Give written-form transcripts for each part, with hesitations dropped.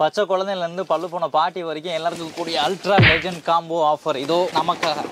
பச்சை குழந்தையிலேருந்து பல்லு போன பாட்டி வரைக்கும் எல்லாருக்கும் கூடிய அல்ட்ரா லெஜண்ட் காம்போ ஆஃபர் இதோ நமக்காக.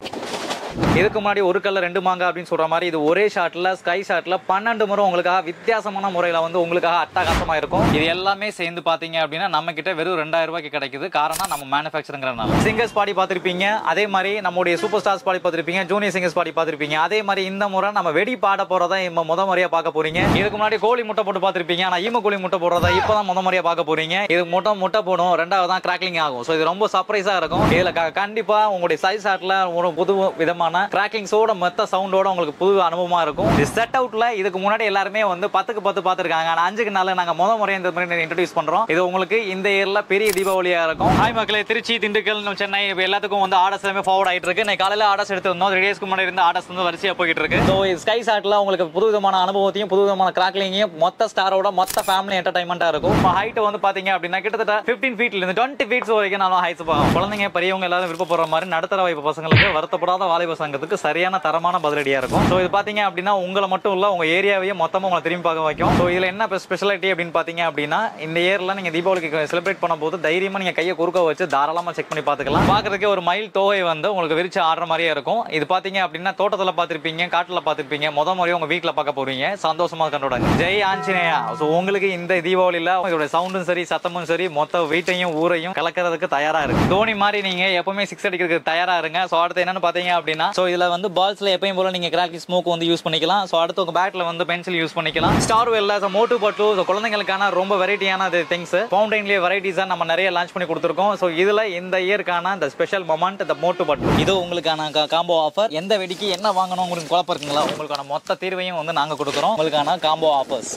இதுக்கு முன்னாடி ஒரு கல்ல ரெண்டு மாங்காய் அப்படின்னு சொல்ற மாதிரி இது ஒரே ஷாட்ல ஸ்கை ஷாட்ல 12 முறை உங்களுக்காக வித்தியாசமான முறையில வந்து உங்களுக்காக அட்டகாசமா இருக்கும். இது எல்லாமே சேர்ந்து பாத்தீங்க அப்படின்னா நம்ம கிட்ட வெறும் 2000 ரூபாய்க்கு கிடைக்குது. காரணம் நம்ம மேனுஃபேக்சருங்கிறனால. சிங்கர்ஸ் பாடி பார்த்திருப்பீங்க, அதே மாதிரி நம்மளுடைய சூப்பர் ஸ்டார்ஸ் பாடி பார்த்திருப்பீங்க, ஜூனியர் சிங்கர்ஸ் பாடி பார்த்திருப்பீங்க. அதே மாதிரி இந்த முறை நம்ம வெடி பாட போறதா முத முறையா பார்க்க போறீங்க. இதுக்கு முன்னாடி கோழி முட்டை போட்டு பார்த்திருப்பீங்க, ஆனா ஈம கோழி முட்டை போடுறதா இப்பதான் முத முறையா பார்க்க போறீங்க. இது முட்டை போடும், ரெண்டாவது தான் கிராக்லிங் ஆகும். ஸோ இது ரொம்ப சர்ப்ரைஸா இருக்கும். இதுல கண்டிப்பா உங்களுடைய சைஸ் ஷாட்ல ஒரு புது விதமான கிராக்கிங்ஸோட மொத்த சவுண்டோட உங்களுக்கு புது அனுபவமா இருக்கும். இது செட் அவுட்ல இதுக்கு முன்னாடி எல்லாருமே வந்து 10க்கு 10 பார்த்திருக்காங்க. ஆனா 5க்கு 4 நாங்க முத முறை இந்த மாதிரி இன்ட்ரோடியூஸ் பண்றோம். இது உங்களுக்கு இந்த இயர்ல பெரிய தீபாவளியா இருக்கும். ஹாய் மக்களே, திருச்சி, திண்டுக்கல், சென்னை எல்லாத்துக்கும் வந்து ஆர்டர்ஸ் எல்லாமே ஃபார்வர்ட் ஆயிட்டு இருக்கு. நான் காலையில ஆர்டர்ஸ் எடுத்திருந்தோம். 3 டேஸ்க்கு முன்னாடி இருந்த ஆர்டர்ஸ் வந்து வரிசையா போயிட்டு இருக்கு. ஸோ ஸ்கை ஷாட்ல உங்களுக்கு புது விதமான அனுபவத்தையும் புது விதமான கிராக்லிங்கையும் மொத்த ஸ்டாரோட மொத்த ஃபேமிலி என்டர்டைன்மெண்டா இருக்கும். ஹைட் வந்து பாத்தீங்க அப்படின்னா கிட்டத்தட்ட 15 ஃபீட்ல இருந்து 20 ஃபீட்ஸ் வரைக்கும் நான் ஹைட்ஸ் போகும். குழந்தைங்க பெரியவங்க எல்லாரும் விருப்பப்படுற மாதிரி நடுத்தர வாய்ப்பு பசங்களுக்கு வருத்தப்படாத வாலிப சங்கத்துக்கு சரியான தரமான பதிலடியா இருக்கும். ஸோ இது பாத்தீங்க அப்படின்னா உங்களை மட்டும் இல்ல உங்க ஏரியாவையும் மொத்தமா உங்களை திரும்பி பார்க்க வைக்கும். ஸோ இதுல என்ன ஸ்பெஷாலிட்டி அப்படின்னு பாத்தீங்க அப்படின்னா இந்த இயர்ல நீங்க தீபாவளிக்கு செலிப்ரேட் பண்ணும்போது தைரியமா நீங்க கையை குறுக்க வச்சு தாராளமா செக் பண்ணி பாத்துக்கலாம். பாக்குறதுக்கு ஒரு மயில் தோகை வந்து உங்களுக்கு விரிச்சு ஆடுற மாதிரியே இருக்கும். இது பாத்தீங்க அப்படின்னா தோட்டத்துல பாத்திருப்பீங்க, காட்டுல பாத்திருப்பீங்க, முத முறையும் உங்க வீட்டுல பார்க்க போறீங்க. சந்தோஷமா கண்டோடாங்க. ஜெய் ஆஞ்சநேயா. ஸோ உங்களுக்கு இந்த தீபாவளியில உங்களுடைய சவுண்டும் சரி சத்தமும் சரி மொத்த வீட்டையும் ஊரையும் கலக்கிறதுக்கு தயாரா இருக்கு. தோனி மாதிரி நீங்க எப்பவுமே 6 அடிக்கிறதுக்கு தயாரா இருங்க. ஸோ அடுத்து என்னன்னு பாத்தீங்க அப்படின்னா ஸோ இதுல வந்து பால்ஸ்ல எப்பயும் போல நீங்க கிராக்கிங் ஸ்மோக் வந்து யூஸ் பண்ணிக்கலாம். ஸோ அடுத்து உங்க பேட்ல வந்து பென்சில் யூஸ் பண்ணிக்கலாம். ஸ்டார் வெல்ல மோட்டு பட்டு குழந்தைங்களுக்கான ரொம்ப வெரைட்டியான திங்ஸ் ஃபவுண்டைன்லயே வெரைட்டிஸா நம்ம நிறைய லான்ச் பண்ணி கொடுத்துருக்கோம். ஸோ இதுல இந்த இயர்க்கான இந்த ஸ்பெஷல் மொமெண்ட் இந்த மோட்டு பட்டு இது உங்களுக்கான காம்போ ஆஃபர். எந்த வெடிக்கு என்ன வாங்கணும் உங்களுக்கு குழப்பம் இருக்குங்களா, உங்களுக்கான மொத்த தீர்வையும் வந்து நாங்க கொடுக்குறோம். உங்களுக்கான காம்போ ஆஃபர்ஸ்.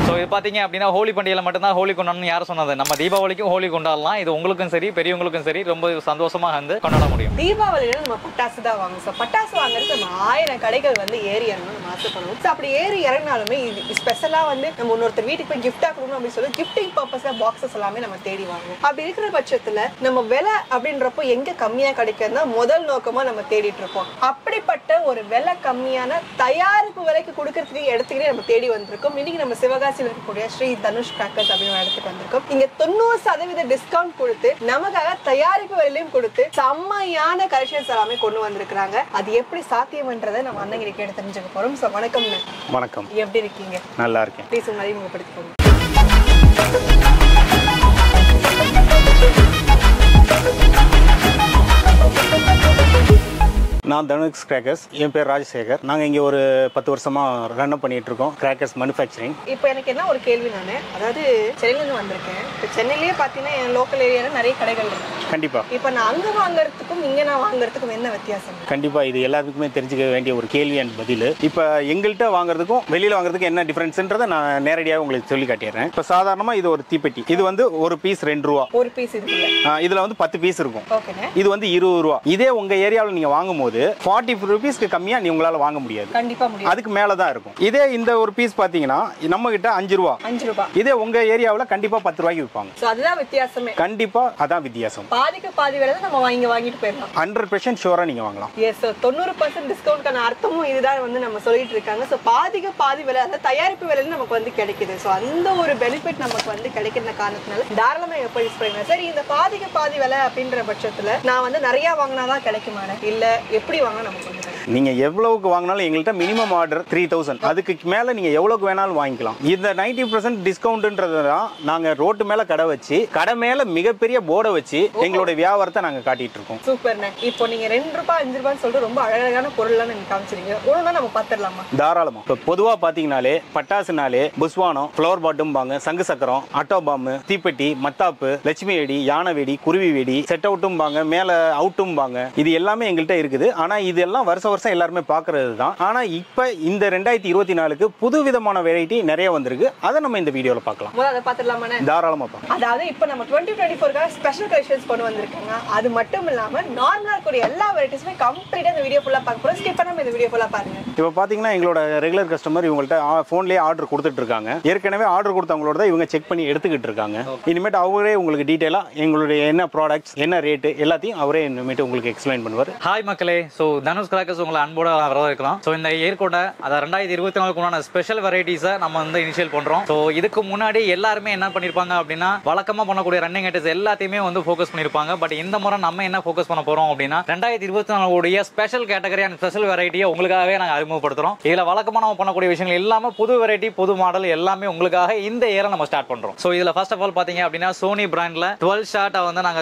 ஸோ இது பார்த்தீங்க அப்படின்னா ஹோலி பண்டிகையில் மட்டும்தான் ஹோலி கொண்டாடணும் யாரும் சொன்னது? நம்ம தீபாவளிக்கும் ஹோலி கொண்டாடலாம். இது உங்களுக்கும் சரி பெரியவங்களுக்கும் சரி ரொம்ப சந்தோஷமா வந்து கொண்டாட முடியும். தீபாவளியில நம்ம பட்டாசு தான் வாங்குவோம். ஸோ பட்டாசு வாங்குறது நம்ம 1000 கடைகள் வந்து ஏறி இறங்கணும் நம்ம ஆசைப்படுவோம். ஸோ அப்படி ஏறி இறங்கினாலுமே இது ஸ்பெஷலாக வந்து நம்ம இன்னொருத்தர் வீட்டுக்கு போய் கிஃப்டாக கொடுக்கணும் அப்படின்னு சொல்லி கிஃப்டிங் பர்பஸாக பாக்ஸஸ் எல்லாமே நம்ம தேடி வாங்குவோம். அப்படி இருக்கிற பட்சத்தில் நம்ம விலை அப்படின்றப்போ எங்கே கம்மியாக கிடைக்கிறதுனா முதல் நோக்கமாக நம்ம தேடிட்டு இருப்போம். அப்படிப்பட்ட ஒரு விலை கம்மியான தயாரிப்பு விலைக்கு கொடுக்கறதுக்கு இடத்துக்கிட்டே நம்ம தேடி வந்திருக்கோம். இன்னைக்கு நம்ம சிவகாசியில் இருக்கக்கூடிய ஸ்ரீ தனுஷ் கிராக்கர்ஸ் அப்படின்னு ஒரு இடத்துக்கு வந்திருக்கோம். இங்க 90% டிஸ்கவுண்ட் கொடுத்து நமக்காக தயாரிப்பு விலையும் கொடுத்து செம்மையான கலெக்ஷன்ஸ் எல்லாமே கொண்டு வந்திருக்காங்க. அது எப்படி சாத்தியம்ன்றதை நம்ம அண்ணன் கேட்டு தெரிஞ்சுக்க போறோம். ஸோ வணக்கம். வணக்கம். எப்படி இருக்கீங்க? நல்லா இருக்கேன். ப்ளீஸ் உங்களை அறிமுகப்படுத்திக்கோங்க. நான் தனுஷ் கிராக்கர்ஸ், என் பேர் ராஜசேகர். நாங்கள் இங்கே ஒரு 10 வருஷமா ரன் பண்ணிட்டு இருக்கோம் கிராக்கர்ஸ் மேனுஃபேக்சரிங். இப்போ எனக்கு என்ன ஒரு கேள்வி, நான் அதாவது சென்னையிலேருந்து வந்திருக்கேன். இப்போ சென்னையிலேயே பார்த்தீங்கன்னா என் லோக்கல் ஏரியாவில் நிறைய கடைகள் இருக்கு. கண்டிப்பா. இப்போ நான் அங்கே வாங்குறதுக்கும் இங்கே நான் வாங்குறதுக்கும் என்ன வித்தியாசம்? கண்டிப்பா இது எல்லாருக்குமே தெரிஞ்சுக்க வேண்டிய ஒரு கேள்வி அண்ட் பதில். இப்போ எங்கள்கிட்ட வாங்குறதுக்கும் வெளியில வாங்குறதுக்கும் என்ன டிஃபரன்ஸ்ன்றதை நான் நேரடியாக உங்களுக்கு சொல்லி காட்டிடுறேன். இப்போ சாதாரணமா இது ஒரு தீப்பெட்டி. இது வந்து ஒரு பீஸ் 2 ரூபா. ஒரு பீஸ் இருக்குல்ல, இதுல வந்து 10 பீஸ் இருக்கும். ஓகேங்க. இது வந்து 20 ரூபா. இதே உங்க ஏரியாவில் நீங்க வாங்கும் போது 40 ரூபீஸ்க்கு கம்மியா நீ உங்களால வாங்க முடியாது. கண்டிப்பா முடியாது. அதுக்கு மேல தான் இருக்கும். இதே இந்த ஒரு பீஸ் பாத்தீங்கன்னா நம்ம கிட்ட 5 ரூபா. 5 ரூபா. இதே உங்க ஏரியாவுல கண்டிப்பா 10 ரூபாய்க்கு விற்பாங்க. சோ அதுதான் வித்தியாசமே. கண்டிப்பா அதான் வித்தியாசம். பாதிக்கு பாதி விலை நம்ம வாங்கிட்டு போயிடலாம். 100% ஷூரா நீங்க வாங்கலாம். எஸ், 90% டிஸ்கவுண்ட்கான அர்த்தமும் இதுதான் வந்து நம்ம சொல்லிட்டு இருக்காங்க. சோ பாதிக்கு பாதி விலை அந்த தயாரிப்பு விலையில நமக்கு வந்து கிடைக்குது. சோ அந்த ஒரு பெனிஃபிட் நமக்கு வந்து கிடைக்கிற காரணத்தினால தாராளமா எப்ப யூஸ் பண்ணுங்க. சரி, இந்த பாதிக்கு பாதி விலை அப்படின்ற பட்சத்துல நான் வந்து நிறைய வாங்கினாதான் கிடைக்குமா, இல்ல எப்படி வாங்க நமக்கு வந்து? நீங்க எவ்வளவுக்கு வாங்கினாலும் எங்கள்கிட்ட மினிமம் ஆர்டர் 3000. அதுக்கு மேல நீங்க எவ்வளவுக்கு வேணாலும் வாங்கிக்கலாம். இந்த 90% டிஸ்கவுண்ட்ன்றதுதான் நாங்க ரோட்டு மேல கடை வச்சு கடை மேல மிகப்பெரிய போர்டை வச்சு எங்களுடைய வியாபாரத்தை நாங்க காட்டிட்டு இருக்கோம். சூப்பர்ண்ணே. இப்போ நீங்க 2 ரூபாய் 5 ரூபான்னு சொல்லிட்டு ரொம்ப அழகான பொருள்லாம் நீங்க காமிச்சிருக்கீங்க. ஒண்ணுனா நம்ம பாத்துடலாமா? தாராளமா. இப்போ பொதுவா பாத்தீங்கன்னாலே பட்டாசுனாலே புஸ்வானம், ஃப்ளவர் பாட்டும்பாங்க, சங்கு சக்கரம், ஆட்டோ பாம்பு, தீப்பெட்டி, மத்தாப்பு, லட்சுமி வெடி, யானை வெடி, குருவி வெடி, செட் அவுட்டும்பாங்க, மேல அவுட்டும்பாங்க. இது எல்லாமே எங்கள்கிட்ட இருக்குது. ஆனா இதெல்லாம் வருஷம் எல்லாருமே பாக்குறது தான். ஆனா இப்ப இந்த 2024க்கு புது விதமான வெரைட்டி நிறைய வந்திருக்கு. அதை நம்ம இந்த வீடியோல பார்க்கலாம். அதை பாத்துடலாமா? தாராளமா பார்க்கலாம். அதாவது இப்ப நம்ம 2024க்காக ஸ்பெஷல் கலெக்ஷன்ஸ் கொண்டு வந்திருக்காங்க. அது மட்டும் இல்லாம நார்மலா இருக்கக்கூடிய எல்லா வெரைட்டிஸுமே கம்ப்ளீட்டா இந்த வீடியோ ஃபுல்லா பார்க்க போறோம். ஸ்கிப் பண்ணாம இந்த வீடியோ ஃபுல்லா பாருங்க. இப்போ பாத்தீங்கன்னா எங்களோட ரெகுலர் கஸ்டமர் இவங்கள்ட்ட போன்லயே ஆர்டர் கொடுத்துட்டு இருக்காங்க. ஏற்கனவே ஆர்டர் கொடுத்தவங்களோட தான் இவங்க செக் பண்ணி எடுத்துக்கிட்டு இருக்காங்க. இனிமேட்டு அவரே உங்களுக்கு டீடைலா எங்களுடைய என்ன ப்ராடக்ட்ஸ், என்ன ரேட் எல்லாத்தையும் அவரே இனிமேட்டு உங்களுக்கு எக்ஸ்பிளைன் பண்ணுவார். ஹாய் மக்களே. ஸோ தனுஷ் கிராக்கர்ஸ் உங்களை அன்போட வரவேற்கலாம். ஸோ இந்த ஏற்கோட அதை 2024 ஸ்பெஷல் வெரைட்டிஸை நம்ம வந்து இனிஷியல் பண்றோம். ஸோ இதுக்கு முன்னாடி எல்லாருமே என்ன பண்ணிருப்பாங்க அப்படின்னா வழக்கமா பண்ணக்கூடிய ரன்னிங் ஐட்டம்ஸ் எல்லாத்தையுமே வந்து ஃபோக்கஸ் பண்ணிருப்பாங்க. பட் இந்த முறை நம்ம என்ன ஃபோக்கஸ் பண்ண போறோம் அப்படின்னா 2024 ஸ்பெஷல் கேட்டகரி அண்ட் ஸ்பெஷல் வெரைட்டியை உங்களுக்காகவே நாங்கள் அறிமுகப்படுத்துறோம். இதுல வழக்கமா நம்ம பண்ணக்கூடிய விஷயங்கள் எல்லாமே புது வெரைட்டி புது மாடல் எல்லாமே உங்களுக்காக இந்த இயரை நம்ம ஸ்டார்ட் பண்றோம். ஸோ இதுல ஃபர்ஸ்ட் ஆஃப் ஆல் பாத்தீங்க அப்படின்னா சோனி பிராண்ட்ல 12 ஷார்ட்டை வந்து நாங்க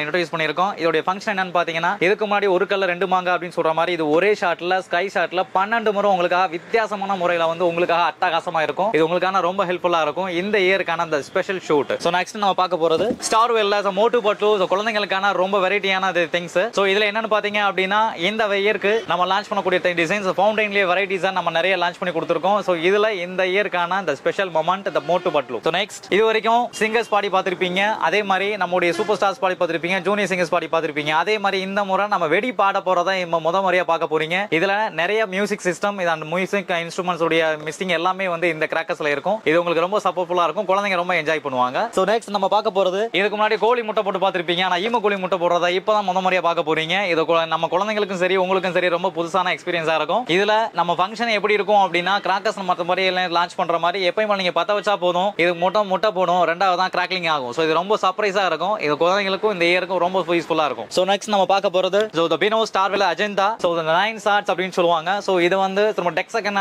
இன்ட்ரோடியூஸ் பண்ணிருக்கோம். இதோட ஃபங்க்ஷன் என்னன்னு பாத்தீங்கன்னா இதுக்கு முன்னாடி ஒரு கல்ல ரெண்டு மாங்க அப்படின்னு சொல்ற மாதிரி இது ஒரே ஷாட்ல ஸ்கை ஷாட்ல 12 முறை உங்களுக்காக வித்தியாசமான முறையில வந்து உங்களுக்காக அட்டகாசமா இருக்கும். இது உங்களுக்கான ரொம்ப ஹெல்ப்ஃபுல்லா இருக்கும் இந்த இயருக்கான அந்த ஸ்பெஷல் ஷூட். ஸோ நெக்ஸ்ட் நம்ம பார்க்க போறது ஸ்டார் வெல்ல மோட்டு பட்லு குழந்தைங்களுக்கான ரொம்ப வெரைட்டியான திங்ஸ். ஸோ இதுல என்னன்னு பாத்தீங்க அப்படின்னா இந்த இயருக்கு நம்ம லான்ச் பண்ணக்கூடிய டிசைன்ஸ் ஃபவுண்டைன்லயே வெரைட்டிஸ் நம்ம நிறைய லான்ச் பண்ணி கொடுத்துருக்கோம். ஸோ இதுல இந்த இயருக்கான இந்த ஸ்பெஷல் மொமெண்ட் இந்த மோட்டு பட்லு. ஸோ நெக்ஸ்ட் இது வரைக்கும் சிங்கர்ஸ் பாடி பார்த்திருப்பீங்க, அதே மாதிரி நம்முடைய சூப்பர் ஸ்டார்ஸ் பாடி பார்த்திருப்பீங்க, ஜூனியர் சிங்கர்ஸ் பாடி பார்த்திருப்பீங்க. அதே மாதிரி இந்த முறை நம்ம வெடி பாட போறதா முத முறையா பார்க்க போறீங்க. இதுல நிறைய மியூசிக் சிஸ்டம் அந்த மியூசிக் இன்ஸ்ட்ருமெண்ட்ஸ் உடைய மிக்சிங் எல்லாமே வந்து இந்த கிராக்கர்ஸ்ல இருக்கும். இது உங்களுக்கு ரொம்ப சப்போர்ட்ஃபுல்லா இருக்கும், குழந்தைங்க ரொம்ப என்ஜாய் பண்ணுவாங்க. சோ நெக்ஸ்ட் நம்ம பார்க்க போறது இதுக்கு முன்னாடி கோழி முட்டை போட்டு பார்த்திருப்பீங்க, ஆனா ஈம கோழி முட்டை போடுறதா இப்பதான் முத முறையா பார்க்க போறீங்க. இது நம்ம குழந்தைங்களுக்கும் சரி உங்களுக்கும் சரி ரொம்ப புதுசான எக்ஸ்பீரியன்ஸா இருக்கும். இதுல நம்ம ஃபங்க்ஷன் எப்படி இருக்கும் அப்படின்னா கிராக்கர்ஸ் மற்ற மாதிரி எல்லாம் லான்ச் பண்ற மாதிரி எப்பயும் நீங்க பத்த வச்சா போதும், இது முட்டை போடும், ரெண்டாவது தான் கிராக்லிங் ஆகும். சோ இது ரொம்ப சர்ப்ரைஸா இருக்கும். இது குழந்தைங்களுக்கும் இந்த இயருக்கும் ரொம்ப யூஸ்ஃபுல்லா இருக்கும். சோ நெக்ஸ்ட் நம்ம பார்க்க போறது பினோ ஸ்டார்வெல் அஜந்தா. சோ 9 ஷார்ட்ஸ் அப்படின்னு சொல்லுவாங்க. சோ இது வந்து திரும்ப டெக்ஸகன்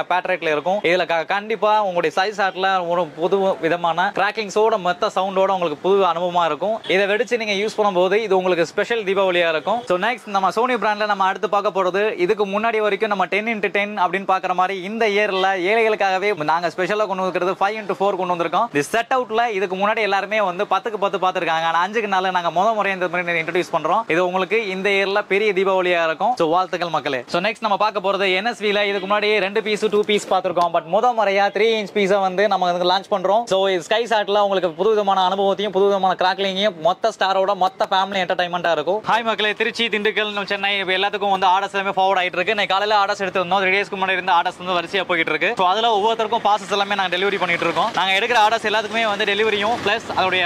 பேட்ரேட்ல இருக்கும். இதுல கண்டிப்பா உங்களுடைய சைஸ் ஷாட்ல ஒரு புது விதமான கிராக்கிங்ஸோட மொத்த சவுண்டோட உங்களுக்கு புது அனுபவமா இருக்கும். இதை வெடிச்சு நீங்க யூஸ் பண்ணும்போது இது உங்களுக்கு ஸ்பெஷல் தீபாவளியா இருக்கும். சோ நெக்ஸ்ட் நம்ம சோனி பிராண்ட்ல நம்ம அடுத்து பார்க்க போறது இதுக்கு முன்னாடி வரைக்கும் நம்ம 10x10 அப்படின்னு பாக்குற மாதிரி இந்த இயர்ல ஏழைகளுக்காகவே நாங்க ஸ்பெஷலா கொண்டு வந்துக்கிறது 5x4 கொண்டு வந்திருக்கோம். இந்த செட் அவுட்ல இதுக்கு முன்னாடி எல்லாருமே வந்து 10x10 பார்த்திருக்காங்க. ஆனா 5க்கு 4 நாங்க முத முறை இந்த மாதிரி இன்ட்ரோடியூஸ் பண்றோம். இது உங்களுக்கு இந்த இயர்ல பெரிய தீபாவளியா இருக்கும். சோ வாழ்த்துக்கள் மக்களே. சோ நெக்ஸ்ட் நம்ம பார்க்க போறது NSV ல இதுக்கு முன்னாடி 2 பீஸ் 2 பீஸ் பார்த்திருக்கோம். பட் முத முறையா 3 இன்ச் பீஸை வந்து நம்ம லான்ச் பண்றோம். சோ ஸ்கை ஷாட்ல உங்களுக்கு புது விதமான அனுபவத்தையும் புது விதமான கிராக்லிங்கையும் மொத்த ஸ்டாரோட மொத்த ஃபேமிலி என்டர்டைன்மெண்டா இருக்கும். ஹாய் மக்களே, திருச்சி திண்டுக்கல் சென்னை எல்லாத்துக்கும் வந்து ஆர்டர்ஸ் எல்லாமே ஃபார்வர்ட் ஆயிட்டு இருக்கு. நான் காலையில ஆர்டர்ஸ் எடுத்திருந்தோம். 3 டேஸ்க்கு முன்னாடி இருந்த ஆர்டர்ஸ் வந்து வரிசையா போயிட்டு இருக்கு. சோ அதுல ஒவ்வொருத்தருக்கும் பாசஸ் எல்லாமே நாங்க டெலிவரி பண்ணிட்டு இருக்கோம். நாங்க எடுக்கிற ஆர்டர்ஸ் எல்லாத்துக்குமே வந்து டெலிவரியும் பிளஸ் அதோட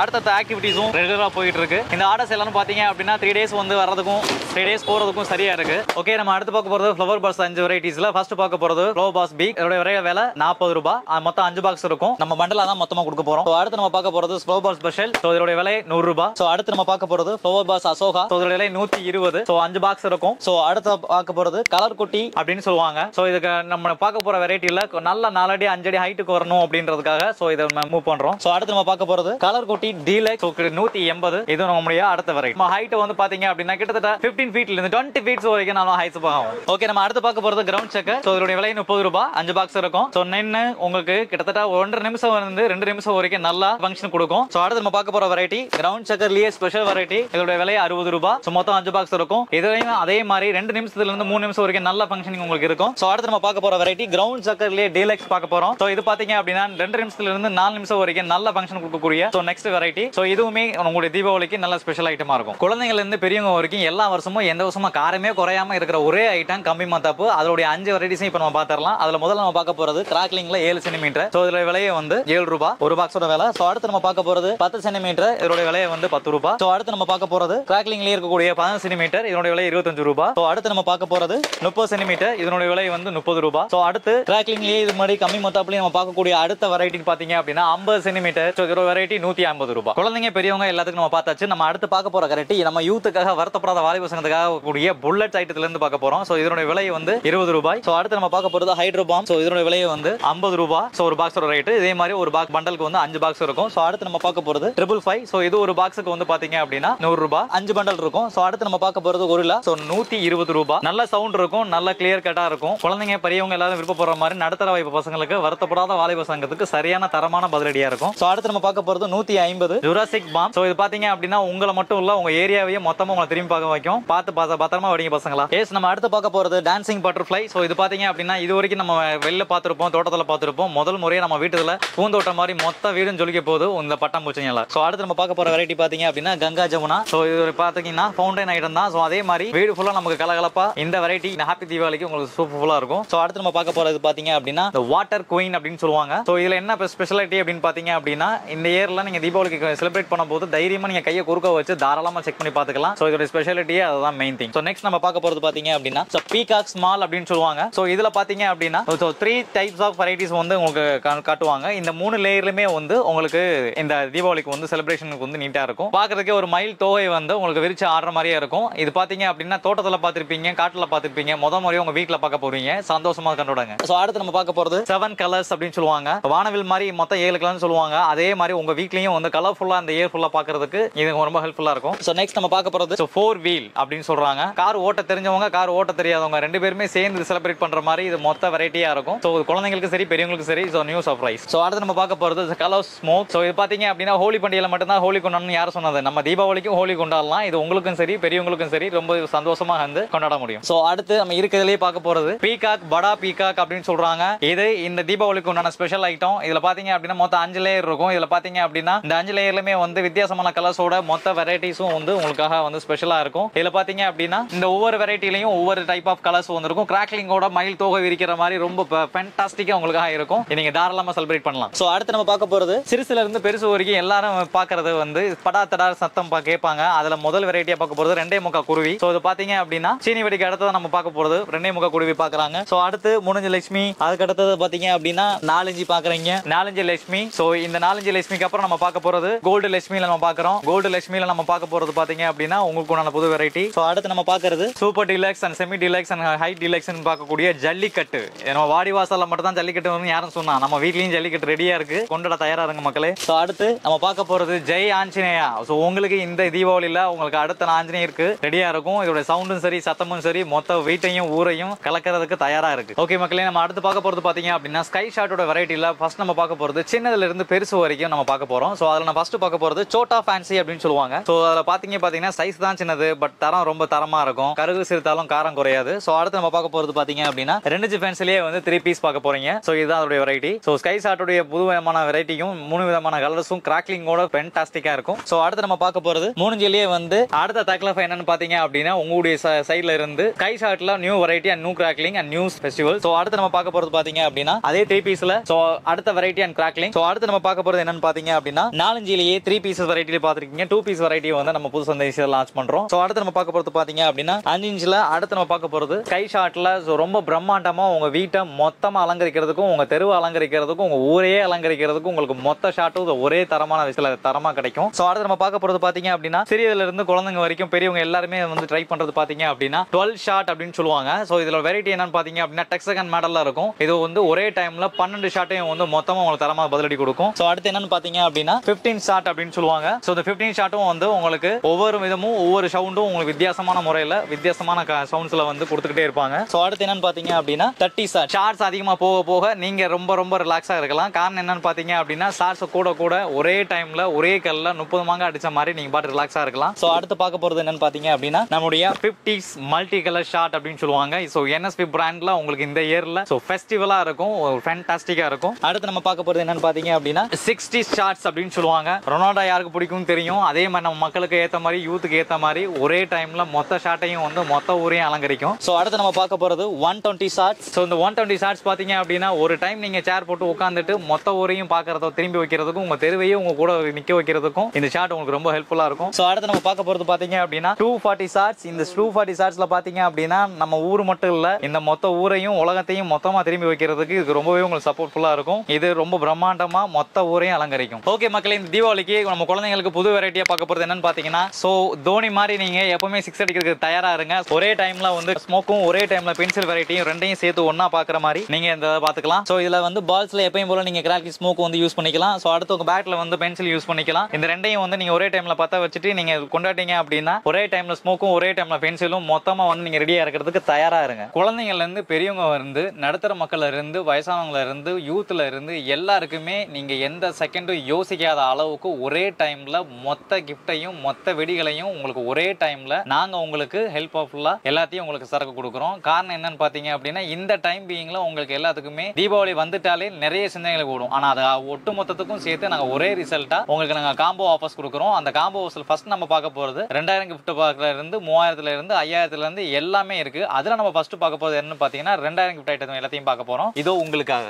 அடுத்த ஆக்டிவிட்டிஸும் ரெகுலரா போயிட்டு இருக்கு. இந்த ஆர்டர்ஸ் எல்லாம் பாத்தீங்க அப்படின்னா 3 டேஸ் வந்து வரதுக்கும் 3 டேஸ் போறதுக்கும் சரியா இருக்கு. ஓகே, நம்ம அடுத்து பார்க்க போறது ஃப்ளவர் பாஸ் 5 வெரைட்டிஸ்ல ஃபர்ஸ்ட் பார்க்க போறது ஃப்ளவர் பாஸ் பீக். இதோட விலை 40 ரூபாய். மொத்தம் 5 பாக்ஸ் இருக்கும். நம்ம பண்டலா தான் மொத்தமா கொடுக்க போறோம். அடுத்து நம்ம பார்க்க போறது ஃப்ளவர் பாஸ் ஸ்பெஷல். சோ இதோட விலை 100 ரூபாய். சோ அடுத்து நம்ம பார்க்க போறது ஃப்ளவர் பாஸ் அசோகா. சோ இதோட விலை 120. சோ 5 பாக்ஸ் இருக்கும். சோ அடுத்து பார்க்க போறது கலர் குட்டி அப்படின்னு சொல்லுவாங்க. சோ இதுக்கு நம்ம பார்க்க போற வெரைட்டில நல்ல 4 அடி 5 அடி ஹைட்டுக்கு வரணும் அப்படின்றதுக்காக சோ இதை மூவ் பண்றோம். சோ அடுத்து நம்ம பார்க்க போறது கலர் குட்டி டீலக்ஸ் 180. இது நம்மளுடைய அடுத்த வெரைட்டி. நம்ம ஹைட் வந்து பாத்தீங்க அப்படின்னா கிட்டத்தட்ட 15 ஃபீட்ல இருந்து 20 ஃபீட்ஸ் வரைக்கும் நம்ம ஹைட்ஸ் போகும். ஓகே, நம்ம அடுத்து பார்க்க போறது கிரவுண்ட் செக்கர். சோ இதோட விலை 30 ரூபாய். 5 பாக்ஸ் இருக்கும். சோ நின்னு உங்களுக்கு கிட்டத்தட்ட 1.5 நிமிஷம் இருந்து 2 நிமிஷம் வரைக்கும் நல்லா ஃபங்க்ஷன் கொடுக்கும். சோ அடுத்து நம்ம பார்க்க போற வெரைட்டி கிரவுண்ட் செக்கர்லயே ஸ்பெஷல் வெரைட்டி. இதோட விலை 60 ரூபாய். சோ மொத்தம் 5 பாக்ஸ் இருக்கும். இதுலயும் அதே மாதிரி 2 நிமிஷத்துல இருந்து 3 நிமிஷம் வரைக்கும் நல்ல ஃபங்க்ஷனிங் உங்களுக்கு இருக்கும். சோ அடுத்து நம்ம பார்க்க போற வெரைட்டி கிரவுண்ட் செக்கர்லயே டீலக்ஸ் பார்க்க போறோம். சோ இது பாத்தீங்க அப்படின்னா 2 நிமிஷத்துல இருந்து 4 நிமிஷம் வரைக்கும் நல்ல ஃபங்க்ஷன் கொடுக்கக்கூடிய சோ நெக்ஸ்ட் வெரைட்டி. சோ இதுவுமே உங்களுடைய தீபாவளிக்கு நல்ல ஸ்பெஷல் ஐட்டமா இருக்கும். குழந்தைகள் இருந்து பெரியவங்க வரைக்கும் எல்லா வருஷமும் எந்த வருஷமா காரமே குறையாம இருக்கிற ஒரே ஐட்டம் கம்பி மத்தாப்பு. அதோட 5 வெரைட்டிஸையும் இப்ப நம்ம பாத்திரலாம். அதுல முதல்ல நம்ம பார்க்க போறது கிராக்லிங்ல 7 சென்டிமீட்டர். சோ இதோட விலையை வந்து 7 ரூபாய் ஒரு பாக்ஸோட விலை. சோ அடுத்து நம்ம பார்க்க போறது 10 சென்டிமீட்டர். இதோட விலையை வந்து 10 ரூபாய். சோ அடுத்து நம்ம பார்க்க போறது கிராக்லிங்ல இருக்கக்கூடிய 15 சென்டிமீட்டர். இதோட விலை 25 ரூபாய். சோ அடுத்து நம்ம பார்க்க போறது 30 சென்டிமீட்டர். இதோட விலை வந்து 30 ரூபாய். சோ அடுத்து கிராக்லிங்லயே இது மாதிரி கம்மி மத்தாப்புலயே நம்ம பார்க்கக்கூடிய அடுத்த வெரைட்டி பாத்தீங்க அப்படின்னா 50 சென்டிமீட்டர். சோ இதோட வெரைட்டி 150 ரூபாய். குழந்தைங்க பெரியவங்க எல்லாத்துக்கும் நம்ம பார்த்தாச்சு. நம்ம அடுத்து பார்க்க போற வெரைட்டி நம்ம யூத்துக்காக வருத்தப்படாத வாலிபசங்களுக்காக கூடிய புல்லட் ஐட்டத்துல இருந்து பார்க்க போறோம். சோ இதோட விலை வந்து 20 ரூபாய். சோ அடுத்து நம்ம பார்க்க போறது ஹைட்ரோபாம். சோ இதோட விலை வந்து 50 ரூபாய். சோ ஒரு பாக்ஸோட ரேட். இதே மாதிரி ஒரு பாக்ஸ் பண்டலுக்கு வந்து 5 பாக்ஸ் இருக்கும். சோ அடுத்து நம்ம பார்க்க போறது 555. சோ இது ஒரு பாக்ஸுக்கு வந்து பாத்தீங்க அப்படின்னா 100 ரூபாய். 5 பண்டல் இருக்கும். சோ அடுத்து நம்ம பார்க்க போறது கொரில்லா. சோ 120 ரூபாய். நல்ல சவுண்ட் இருக்கும், நல்ல கிளியர் கட்டா இருக்கும். குழந்தைங்க பெரியவங்க எல்லாரும் விருப்பப்படுற மாதிரி நடுத்தர வாய்ப்பு பசங்களுக்கு வருத்தப்படாத வாலிப சங்கத்துக்கு சரியான தரமான பதிலடியா இருக்கும். சோ அடுத்து நம்ம பார்க்க போறது 150 ஜுராசிக் பாம். சோ இது பாத்தீங்க அப்படின்னா உங்களை மட்டும் இல்ல உங்க ஏரியாவையே மொத்தமா உங்களை திரும்பி பார்க்க வைக்கும். பார்த்து பத்திரமா வடிங்க பசங்களா. எஸ், நம்ம அடுத்து பார்க்க போறது டான்சிங் பட்டர்ஃப்ளை. சோ இது பாத்தீங்க அப்படின்னா இது வரைக்கும் நம்ம வெளில பார்த்திருப்போம், தோட்டத்துல பார்த்திருப்போம். முதல் முறையா நம்ம வீட்டுல பூந்தோட்டம் மாதிரி மொத்த வீடும் ஜொலிக்க போகுது இந்த பட்டாம்பூச்சிங்களா. சோ அடுத்து நம்ம பார்க்க போற வெரைட்டி பாத்தீங்க அப்படின்னா கங்கா ஜமுனா. சோ இது பாத்தீங்கன்னா ஃபவுண்டைன் ஐட்டம் தான். சோ அதே மாதிரி வீடு ஃபுல்லா நமக்கு கலகலப்பா இந்த வெரைட்டி ஹாப்பி தீபாவளிக்கு உங்களுக்கு சூப்பர்ஃபுல்லா இருக்கும். சோ அடுத்து நம்ம பார்க்க போறது பாத்தீங்க அப்படின்னா வாட்டர் குயின் அப்படின்னு சொல்லுவாங்க. சோ இதுல என்ன ஸ்பெஷாலிட்டி அப்படின்னு பாத்தீங்க அப்படின்னா இந்த இயர்ல நீங்க தீபாவளிக்கு செலிப்ரேட் பண்ணும்போது தைரியமா நீங்க கையை குறுக்க வச்சு தாராளமா செக் பண்ணி பாத்துக்கலாம். சோ இதோட ஸ்பெஷாலிட்டியே அதுதான் main. Main thing. So next நம்ம பார்க்க போறது பாத்தீங்க அப்படின்னா பீகாக் ஸ்மால் அப்படின்னு சொல்லுவாங்க. ஸோ இதுல பாத்தீங்க அப்படின்னா 3 டைப்ஸ் ஆஃப் வெரைட்டிஸ் வந்து உங்களுக்கு காட்டுவாங்க. இந்த 3 லேயர்லுமே வந்து உங்களுக்கு இந்த தீபாவளிக்கு வந்து செலிப்ரேஷனுக்கு வந்து நீட்டா இருக்கும். பாக்குறதுக்கே ஒரு மயில் தோகை வந்து உங்களுக்கு விரிச்சு ஆடுற மாதிரியே இருக்கும். இது பாத்தீங்க அப்படின்னா தோட்டத்துல பாத்திருப்பீங்க, காட்டுல பாத்திருப்பீங்க, முறையும் உங்க வீட்டுல பார்க்க போறீங்க, சந்தோஷமா கண்டுடாங்க. ஸோ அடுத்து நம்ம பார்க்க போறது 7 கலர்ஸ் அப்படின்னு சொல்லுவாங்க. வானவில் மாதிரி மொத்தம் 7 கலர்னு சொல்லுவாங்க. அதே மாதிரி உங்க வீட்லயும் வந்து கலர்ஃபுல்லா அந்த இயர் ஃபுல்லா பாக்குறதுக்கு இது ரொம்ப ஹெல்ப்ஃபுல்லா இருக்கும். ஸோ நெக்ஸ்ட் நம்ம பார்க்க போறது 4 வீல் அப்படின்னு சொல்றாங்க. கார் ஓட்ட தெரிஞ்சவங்க, கார் ஓட்ட தெரியாதவங்க 2 பேருமே சேர்ந்து செலிப்ரேட் பண்ற மாதிரி இது மொத்த வெரைட்டியா இருக்கும். ஸோ குழந்தைங்களுக்கு சரி பெரியவங்களுக்கு சரி. So new surprise. ஸோ அடுத்து நம்ம பார்க்க போறது கலர் ஸ்மோக். ஸோ இது பாத்தீங்க அப்படின்னா ஹோலி பண்டிகையில மட்டும்தான் ஹோலி கொண்டாடணும் யாரும் சொன்னது? நம்ம தீபாவளிக்கும் ஹோலி கொண்டாடலாம். இது உங்களுக்கும் சரி பெரியவங்களுக்கும் சரி ரொம்ப சந்தோஷமா வந்து கொண்டாட முடியும். ஸோ அடுத்து நம்ம இருக்கிறதுலே பார்க்க போறது பீகாக், படா பீகாக் அப்படின்னு சொல்றாங்க. இது இந்த தீபாவளிக்கு உண்டான ஸ்பெஷல் ஐட்டம். இதுல பாத்தீங்க அப்படின்னா மொத்தம் 5 லேயர் இருக்கும். இதுல பாத்தீங்க அப்படின்னா இந்த 5 லேயர்லயுமே வந்து வித்தியாசமான கலர்ஸோட மொத்த வெரைட்டிஸும் வந்து உங்களுக்காக வந்து ஸ்பெஷலா இருக்கும். இதுல பாத்தீங்க அப்படின்னா இந்த ஒவ்வொரு வெரைட்டிலையும் ஒவ்வொரு டைப் ஆஃப் கலர்ஸ் வந்திருக்கும். கிராக்லிங்கோட மயில் தோகை விரிக்கிற மாதிரி ரொம்ப ஃபேண்டாஸ்டிக்கா உங்களுக்காக இருக்கும். நீங்க தாராளமா செலிப்ரேட் பண்ணலாம். சோ அடுத்து நம்ம பார்க்க போறது சிறுசுல இருந்து பெருசு வரைக்கும் எல்லாரும் பார்க்கறது வந்து படா தடா சத்தம் கேட்பாங்க. அதுல முதல் வெரைட்டியா பார்க்க போறது 2.25 குருவி. சோ இது பாத்தீங்க அப்படின்னா சீனி வெடிக்கு அடுத்தது நம்ம பார்க்க போறது 2.25 குருவி பாக்குறாங்க. சோ அடுத்து 3 லட்சுமி. அதுக்கு அடுத்தது பாத்தீங்க அப்படின்னா 4 பாக்குறீங்க, 4 லட்சுமி. சோ இந்த 4 லட்சுமிக்கு அப்புறம் நம்ம பார்க்க போறது கோல்டு லட்சுமியில நம்ம பார்க்கறோம். கோல்டு லட்சுமியில நம்ம பார்க்க போறது பாத்தீங்க அப்படின்னா உங்களுக்கு உண்டான புது வெரைட்டி. சோ அடுத்து நம்ம பார்க்கறது super deluxe and semi deluxe and high deluxe பார்க்கக்கூடிய ஜல்லிக்கட்டு. நம்ம வாடிவாசல்ல மட்டும் தான் ஜல்லிக்கட்டு வந்து யாரும் சொன்னா, நம்ம வீட்லயும் ஜல்லிக்கட்டு ரெடியா இருக்கு, கொண்டாட தயாரா இருங்க மக்களே. சோ அடுத்து நம்ம பார்க்க போறது ஜெய் ஆஞ்சநேயா. சோ உங்களுக்கு இந்த தீபாவளியில உங்களுக்கு அடுத்த ஆஞ்சநேயருக்கு ரெடியா இருக்கும். இதோட சவுண்டும் சரி சத்தமும் சரி மொத்த வீட்டையும் ஊரையும் கலக்கிறதுக்கு தயாரா இருக்கு. ஓகே மக்களே, நம்ம அடுத்து பார்க்க போறது பாத்தீங்க அப்படின்னா ஸ்கை ஷாட்டோட வெரைட்டில ஃபர்ஸ்ட் நம்ம பார்க்க போறது சின்னதுல இருந்து பெருசு வரைக்கும் நம்ம பார்க்க போறோம். சோ அதுல நான் ஃபர்ஸ்ட் பார்க்க போறது சோட்டா ஃபேன்சி அப்படின்னு சொல்லுவாங்க. சோ அதுல பாத்தீங்கன்னா சைஸ் தான் சின்னது, பட் தரம் ரொம்ப தரமா இருக்கும். கருகு சிறுத்தாலும் காரம் குறையாது. சோ அடுத்து நம்ம பார்க்க போறது பாத்தீங்க அப்படின்னா 2 ஃபேன்சிலேயே வந்து 3 பீஸ் பார்க்க போறீங்க. சோ இதுதான் அதோட வெரைட்டி. சோ ஸ்கை ஷாட்டோட புது விதமான வெரைட்டியும் 3 விதமான கலர்ஸும் கிராக்லிங்கோட ஃபேண்டாஸ்டிக்கா இருக்கும். சோ அடுத்து நம்ம பார்க்க போறது 3 ஜிலேயே வந்து அடுத்த தக்லஃப் என்னன்னு பாத்தீங்க அப்படின்னா உங்களுடைய சைடுல இருந்து ஸ்கை ஷாட்ல new variety and new crackling and new festival. So அடுத்து நம்ம பார்க்க போறது பாத்தீங்க அப்படின்னா அதே 3 பீஸ்ல சோ அடுத்த வெரைட்டி அண்ட் கிராக்லிங். சோ அடுத்து நம்ம பார்க்க போறது என்னன்னு பாத்தீங்க அப்படின்னா 4 ஜிலேயே 3 பீசஸ் வெரைட்டில பாத்துருக்கீங்க. 2 பீஸ் வெரைட்டி வந்து நம்ம புது சந்தையில லான்ச் பண்றோம். சோ அடுத்து நம்ம பார்க்க போறது பாத்தீங்க அப்படின்னா 5 இன்ச்ல அடுத்து நம்ம பார்க்க போறது ஸ்கை ஷாட்ல ரொம்ப பிரம்மாண்டமா உங்க வீட்டை மொத்தமா அலங்கரிக்கிறதுக்கும் உங்க தெருவை அலங்கரிக்கிறதுக்கும் உங்க ஊரையே அலங்கரிக்கிறதுக்கும் உங்களுக்கு மொத்த ஷாட்டும் ஒரே தரமான விஷயத்துல தரமா கிடைக்கும். சோ அடுத்து நம்ம பார்க்க போறது பாத்தீங்க அப்படின்னா சிறியதுல இருந்து குழந்தைங்க வரைக்கும் பெரியவங்க எல்லாருமே வந்து ட்ரை பண்றது பாத்தீங்க அப்படின்னா 12 ஷாட் அப்படின்னு சொல்லுவாங்க. சோ இதுல வெரைட்டி என்னன்னு பாத்தீங்க அப்படின்னா டெக்ஸகன் மாடல்ல இருக்கும். இது வந்து ஒரே டைம்ல 12 ஷாட்டையும் வந்து மொத்தமா உங்களுக்கு தரமா பதிலடி கொடுக்கும். சோ அடுத்து என்னன்னு பாத்தீங்க அப்படின்னா 15 ஷாட் அப்படின்னு சொல்லுவாங்க. சோ இந்த 15 ஷாட்டும் வந்து உங்களுக்கு ஒவ்வொரு விதமும் ஒவ்வொரு சவுண்டும் உங்களுக்கு வித்தியாசமான முறையில வித்தியாசமான சவுண்ட்ஸ்ல வந்து கொடுத்துக்கிட்டே இருப்பாங்க. சோ அடுத்து என்னன்னு பாத்தீங்க அப்படின்னா 30 ஷாட்ஸ் அதிகமா போக போக நீங்க ரொம்ப ரொம்ப ரிலாக்ஸா இருக்கலாம். காரணம் என்னன்னு பாத்தீங்க அப்படின்னா ஷாட்ஸ் கூட கூட ஒரே டைம்ல ஒரே கல்ல 30 மாங்க அடிச்ச மாதிரி நீங்க பாட்டு ரிலாக்ஸா இருக்கலாம். சோ அடுத்து பார்க்க போறது என்னன்னு பாத்தீங்க அப்படின்னா நம்மளுடைய 50s மல்டி கலர் ஷாட் அப்படின்னு சொல்லுவாங்க. சோ NSP பிராண்ட்ல உங்களுக்கு இந்த இயர்ல சோ ஃபெஸ்டிவலா இருக்கும், ஃபேண்டாஸ்டிக்கா இருக்கும். அடுத்து நம்ம பார்க்க போறது என்னன்னு பாத்தீங்க அப்படின்னா 60 ஷாட்ஸ் அப்படின்னு சொல்லுவாங்க. ரொனால்டோ யாருக்கு பிடிக்கும் தெரியும். அதே மாதிரி நம்ம மக்களுக்கு ஏத்த மாதிரி யூத்துக்கு ஏத்த மாதிரி ஒரே டைம்ல மொத்த ஷாட்டையும் வந்து மொத்த ஊரையும் அலங்கரிக்கும். சோ அடுத்து நம்ம பார்க்க போறது 120 ஷாட்ஸ். சோ இந்த 120 ஷாட்ஸ் பாத்தீங்க அப்படின்னா ஒரு டைம் நீங்க சேர் போட்டு உட்கார்ந்துட்டு மொத்த ஊரையும் பாக்குறதோ திரும்பி வைக்கிறதுக்கும் உங்க தெருவையும் உங்க கூட நிக்க வைக்கிறதுக்கும் இந்த ஷாட் உங்களுக்கு ரொம்ப ஹெல்ப்ஃபுல்லா இருக்கும். சோ அடுத்து நம்ம பார்க்க போறது பாத்தீங்க அப்படின்னா 240 ஷாட்ஸ். இந்த 240 ஷாட்ஸ்ல பாத்தீங்க அப்படின்னா நம்ம ஊர் மட்டும் இல்ல இந்த மொத்த ஊரையும் உலகத்தையும் மொத்தமா திரும்பி வைக்கிறதுக்கு இது ரொம்பவே உங்களுக்கு சப்போர்ட்ஃபுல்லா இருக்கும். இது ரொம்ப பிரம்மாண்டமா மொத்த ஊரையும் அலங்கரிக்கும். ஓகே மக்களே, இந்த தீபாவளிக்கு நம்ம குழந்தைங்களுக்கு புது வெரைட்டியா பார்க்க போறது என்னன்னு பாத்தீங்கன்னா சோ தோனி மாதிரி நீங்க எப்பவுமே 6 அடிக்கிறதுக்கு தயாரா இருங்க. ஒரே டைம்ல வந்து ஸ்மோக்கும் ஒரே டைம்ல பென்சில் வெரைட்டியும் ரெண்டையும் சேர்த்து ஒண்ணா பாக்குற மாதிரி நீங்க இந்த பாத்துக்கலாம். சோ இதுல வந்து பால்ஸ்ல எப்பயும் போல நீங்க கிராக்கி ஸ்மோக் வந்து யூஸ் பண்ணிக்கலாம். சோ அடுத்து உங்க பேட்ல வந்து பென்சில் யூஸ் பண்ணிக்கலாம். இந்த ரெண்டையும் வந்து நீங்க ஒரே டைம்ல பத்த வச்சுட்டு நீங்க கொண்டாட்டீங்க அப்படின்னா ஒரே டைம்ல ஸ்மோக்கும் ஒரே டைம்ல பென்சிலும் மொத்தமா வந்து நீங்க ரெடியா இருக்கிறதுக்கு தயாரா இருங்க. குழந்தைங்கள்ல இருந்து பெரியவங்க இருந்து நடுத்தர மக்கள்ல இருந்து வயசானவங்கள இருந்து யூத்ல இருந்து எல்லாருக்குமே நீங்க எந்த செகண்டும் யோசிக்காத அளவுக்கு ஒரே டைம்ல மொத்த கிஃப்டையும் மொத்த வெடிகளையும் உங்களுக்கு ஒரே டைம்ல நாங்க உங்களுக்கு ஹெல்ப்ஃபுல்லா எல்லாத்தையும் உங்களுக்கு சரக்கு கொடுக்குறோம். காரணம் என்னன்னு பாத்தீங்க அப்படின்னா இந்த டைம் பீயிங்ல உங்களுக்கு எல்லாத்துக்குமே தீபாவளி வந்துட்டாலே நிறைய சிந்தனைகள் கூடும். ஆனா அது ஒட்டு மொத்தத்துக்கும் சேர்த்து நாங்க ஒரே ரிசல்ட்டா உங்களுக்கு நாங்க காம்போ ஆஃபர்ஸ் கொடுக்குறோம். அந்த காம்போ ஆஃபர்ஸ்ல ஃபர்ஸ்ட் நம்ம பார்க்க போறது 2000 கிஃப்ட் பாக்ஸ்ல இருந்து 3000ல இருந்து 5000ல இருந்து எல்லாமே இருக்கு. அதுல நம்ம ஃபர்ஸ்ட் பார்க்க போறது என்னன்னு பாத்தீங்கன்னா 2000 கிஃப்ட் ஐட்டம் எல்லாத்தையும் பார்க்க போறோம். இதோ உங்களுக்காக.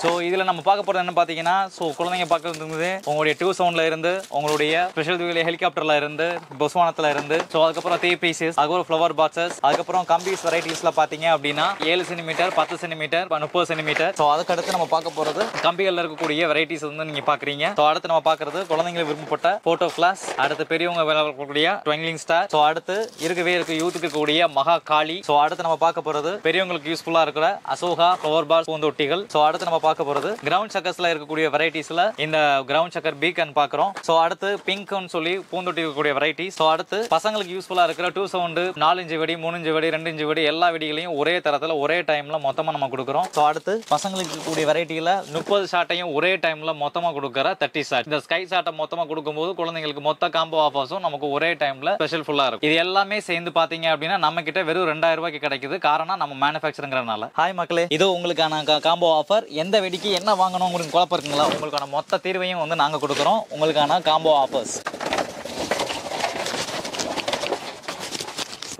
ஸோ ஸோ இதுல நம்ம பார்க்க போறது என்ன பாத்தீங்கன்னா, ஸோ குழந்தைங்க பார்க்கறது உங்களுடைய 2 சவுண்ட்ல இருந்து, உங்களுடைய ஸ்பெஷல் ஹெலிகாப்டர்ல இருந்து, பொஸ்வானத்துல இருந்து, ஸோ அதுக்கப்புறம் 3 பீசஸ், அதுக்கப்புறம் ஃப்ளவர் பாக்ஸஸ், அதுக்கப்புறம் கம்பிஸ் வெரைட்டிஸ்ல பாத்தீங்க அப்படின்னா 7 சென்டிமீட்டர், 10 சென்டிமீட்டர், 30 சென்டிமீட்டர். ஸோ அதுக்கு அடுத்து நம்ம பார்க்க போறது கம்பிகள்ல இருக்கக்கூடிய வெரைட்டிஸ் வந்து நீங்க பாக்குறீங்க. ஸோ அடுத்து நம்ம பார்க்கறது குழந்தைங்களுக்கு விரும்பப்பட்ட போட்டோ ஃபிளாஷ், அடுத்து பெரியவங்க விளையாடக்கூடிய ட்விங்கிங் ஸ்டார், ஸோ அடுத்து யூத்துக்கு கூடிய மகா காளி. ஸோ அடுத்து நம்ம பார்க்க போறது பெரியவங்களுக்கு யூஸ்ஃபுல்லா இருக்கிற அசோகா ஃப்ளவர் பால் பூந்தொட்டிகள். ஸோ அடுத்து நம்ம பார்க்க போறது கிரவுண்ட் சக்கர்ஸ்ல இருக்கக்கூடிய வெரைட்டிஸ்ல இந்த கிரவுண்ட் சக்கர் பீக்கன் பாக்குறோம். ஸோ அடுத்து பிங்க்னு சொல்லி பூந்தொட்டி இருக்கக்கூடிய வெரைட்டி. ஸோ அடுத்து பசங்களுக்கு யூஸ்ஃபுல்லா இருக்கிற 2 சவுண்ட் 4 இன்ச் வெடி, 3 இன்ச் வெடி, 2 இன்ச் வெடி எல்லா வெடிகளையும் ஒரே தரத்துல ஒரே டைம்ல மொத்தமா நம்ம கொடுக்குறோம். ஸோ அடுத்து பசங்களுக்கு கூடிய வெரைட்டியில 30 ஷாட்டையும் ஒரே டைம்ல மொத்தமா கொடுக்குற 30 ஷாட். இந்த ஸ்கை ஷாட்டை மொத்தமா கொடுக்கும்போது குழந்தைங்களுக்கு மொத்த காம்போ ஆஃபர்ஸும் நமக்கு ஒரே டைம்ல ஸ்பெஷல் ஃபுல்லா இருக்கும். இது எல்லாமே சேர்ந்து பாத்தீங்க அப்படின்னா நம்ம கிட்ட வெறும் 2000 ரூபாய்க்கு கிடைக்குது. காரணம் நம்ம மேனுஃபேக்சருங்கிறனால. ஹாய் மக்களே, இது உங்களுக்கான காம்போ ஆஃபர். எந்த வெடிக்கு என்ன வாங்கணும் உங்களுக்கு குழப்பம் இருக்குங்களா? உங்களுக்கான மொத்த தீர்வையும் வந்து நாங்க கொடுக்குறோம். உங்களுக்கான காம்போ ஆஃபர்ஸ்.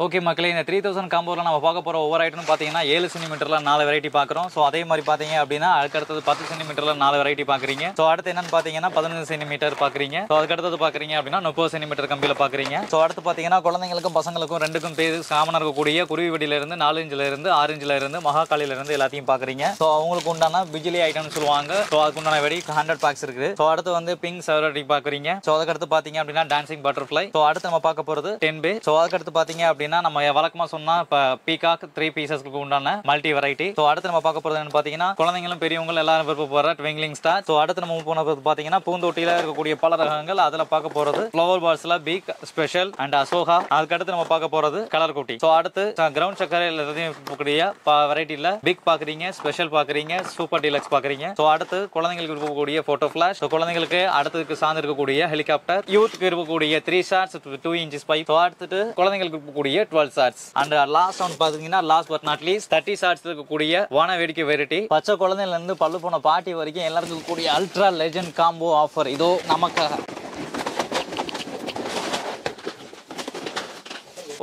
ஓகே மக்களே, இந்த 3000 காம்போவில் நம்ம பார்க்க போகிற ஒவ்வொரு ஐட்டமும் பார்த்தீங்கன்னா 7 சென்டிமீட்டரில் 4 வெரைட்டி பார்க்குறோம். ஸோ அதே மாதிரி பார்த்தீங்க அப்படின்னா அதுக்கடுத்தது 10 சென்டிமீட்டரில் 4 வெரைட்டி பார்க்குறீங்க. ஸோ அடுத்து என்னன்னு பார்த்தீங்கன்னா 15 சென்டிமீட்டர் பார்க்குறீங்க. ஸோ அதுக்கடுத்தது பார்க்குறீங்க அப்படின்னா 30 சென்டிமீட்டர் கம்பியில் பார்க்குறீங்க. ஸோ அடுத்து பார்த்தீங்கன்னா குழந்தைங்களுக்கும் பசங்களுக்கும் ரெண்டுக்கும் காமனாக இருக்கக்கூடிய குருவி வெடியிலிருந்து 4 இன்ச்சில் இருந்து 6 இன்ச்சில் இருந்து மகாகாலில இருந்து எல்லாத்தையும் பார்க்குறீங்க. ஸோ அவங்களுக்கு உண்டான பிஜிலி ஐட்டம்னு சொல்லுவாங்க. ஸோ அதுக்கு உண்டான வெடி 100 பேக்ஸ் இருக்குது. ஸோ அடுத்து வந்து பிங்க் செவரட்டி பார்க்குறீங்க. ஸோ அதுக்கடுத்து பார்த்தீங்க அப்படின்னா டான்சிங் பட்டர்ஃப்ளை. ஸோ அடுத்து நம்ம பார்க்க போகிறது 10 பே. ஸோ அதுக்கடுத்து பார்த்தீங்க அப்படின்னா நம்ம வழக்கமாக சொன்னா இப்ப பீகாக் 3 பீசஸ்க்கு உண்டான மல்டி வெரைட்டி. சோ அடுத்து நம்ம பார்க்க போறது என்ன பாத்தீங்கன்னா குழந்தைங்களும் பெரியவங்களும் எல்லாரும் விருப்ப போற ட்விங்கிங் ஸ்டார். சோ அடுத்து நம்ம போனது பாத்தீங்கன்னா பூந்தொட்டியில இருக்கக்கூடிய பல ரகங்கள். அதுல பார்க்க போறது ஃப்ளவர் பால்ஸ்ல பிக் ஸ்பெஷல் அண்ட் அசோகா. அதுக்கு அடுத்து நம்ம பார்க்க போறது கலர் குட்டி. சோ அடுத்து கிரவுண்ட் சக்கரையில் இருக்கக்கூடிய வெரைட்டில பிக் பாக்குறீங்க, ஸ்பெஷல் பாக்குறீங்க, சூப்பர் டீலக்ஸ் பாக்குறீங்க. சோ அடுத்து குழந்தைங்களுக்கு இருக்கக்கூடிய போட்டோ ஃபிளாஷ். குழந்தைங்களுக்கு அடுத்ததுக்கு சார்ந்து இருக்கக்கூடிய ஹெலிகாப்டர், யூத்துக்கு இருக்கக்கூடிய 3 ஷாட்ஸ் 2 இன்ச்சஸ் பைப். சோ அடுத்து குழந்தைங்களுக்கு இருக்கக்கூடிய 12 ஷாட்ஸ். அண்ட் லாஸ்ட் ஒன் பாத்தீங்கன்னா last but not least 30 shots இருக்கக்கூடிய வான வேடிக்கை வெரைட்டி. பச்சை குழந்தையில இருந்து பல்லு போன பாட்டி வரைக்கும் எல்லாருக்கும் கூடிய அல்ட்ரா லெஜெண்ட் காம்போ ஆஃபர் இதோ நமக்காக.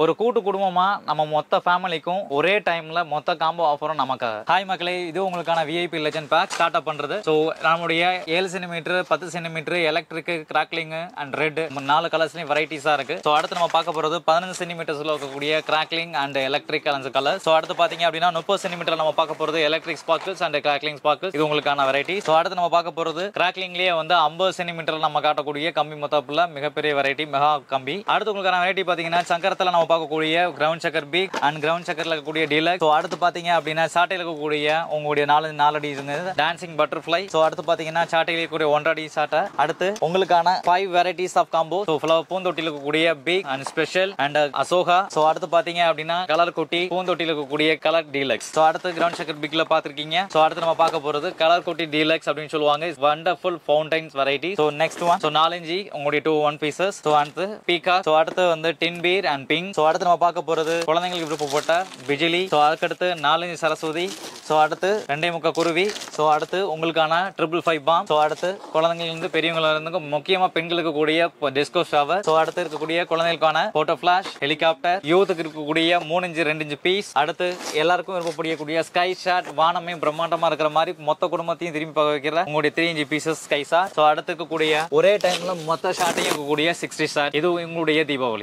ஒரு கூட்டு குடும்பமா நம்ம மொத்த ஃபேமிலிக்கும் ஒரே டைம்ல மொத்த காம்போ ஆஃபரும் நமக்காக. ஹாய் மக்களே, இது உங்களுக்கான VIP legend pack start up பண்றது. ஸோ நம்முடைய 7 centimetre, 10 centimetre, electric, crackling and red 4 கலர்ஸ்லயும் வெரைட்டிஸா இருக்கு. ஸோ அடுத்து நம்ம பார்க்க போறது 15 சென்டிமீட்டர்ஸ்ல இருக்கக்கூடிய crackling and electric colour. So அடுத்து பாத்தீங்க அப்படின்னா 30 சென்டிமீட்டர் நம்ம பார்க்க போறது electric sparkles and crackling sparkles. இது உங்களுக்கான வெரைட்டி. ஸோ அடுத்து நம்ம பார்க்க போறது கிராக்லிங்லயே வந்து 50 சென்டிமீட்டர் நம்ம காட்டக்கூடிய கம்பி மொத்தப்புல மிகப்பெரிய வெரைட்டி மெகா கம்பி. அடுத்து உங்களுக்கான வெரைட்டி பாத்தீங்கன்னா சங்கரத்துல பார்க்கக்கூடிய கிரவுண்ட் சக்கர் பீக் அண்ட் கிரவுண்ட் சக்கர்ல இருக்கக்கூடிய டீலக்ஸ். சோ அடுத்து பாத்தீங்க அப்படின்னா சாட்டையில இருக்கக்கூடிய உங்களுடைய 4 அடி டான்சிங் பட்டர்ஃப்ளை. சோ அடுத்து பாத்தீங்கன்னா சாட்டையில இருக்கக்கூடிய 1 அடி சாட்டை. அடுத்து உங்களுக்கான 5 varieties of combo. So flower பூந்தொட்டில இருக்கக்கூடிய peak and special and Ashoka. So அடுத்து பாத்தீங்க அப்படின்னா கலர் குட்டி பூந்தொட்டில இருக்கக்கூடிய கலர் டீலக்ஸ். சோ அடுத்து கிரவுண்ட் சக்கர் பீக்ல பாத்திருக்கீங்க. சோ அடுத்து நம்ம பார்க்க போறது கலர் குட்டி டீலக்ஸ் அப்படின்னு சொல்லுவாங்க. Wonderful fountains variety. So next one. So 4 inch உங்களுடைய 2 1 பீசஸ். சோ அடுத்து பீகா. சோ அடுத்து வந்து tin beer and pink. So அடுத்து நம்ம பார்க்க போறது குழந்தைங்களுக்கு விருப்பப்பட்ட பிஜிலி. சோ அதுக்கடுத்து 4 இன்ச் சரஸ்வதி. சோ அடுத்து 2.5 குருவி. சோ அடுத்து உங்களுக்கான 555 பாம். சோ அடுத்து குழந்தைங்களுக்கு பெரியவங்கள இருந்து முக்கியமா பெண்களுக்கு கூடிய டிஸ்கோ ஷவர். சோ அடுத்து இருக்கக்கூடிய குழந்தைகளுக்கான போட்டோ ஃபிளாஷ், ஹெலிகாப்டர், யூத்துக்கு இருக்கக்கூடிய 3 இன்ச் 2 இன்ச் பீஸ். அடுத்து எல்லாருக்கும் விருப்பப்படக்கூடிய ஸ்கை ஷாட், வானமே பிரம்மாண்டமா இருக்கிற மாதிரி மொத்த குடும்பத்தையும் திரும்பி பார்க்க வைக்கிற உங்களுடைய 3 inch pieces sky shot. So அடுத்து இருக்கக்கூடிய ஒரே டைம்ல மொத்த ஷாட்டையும் இருக்கக்கூடிய 60 ஷாட். இது உங்களுடைய தீபாவளி.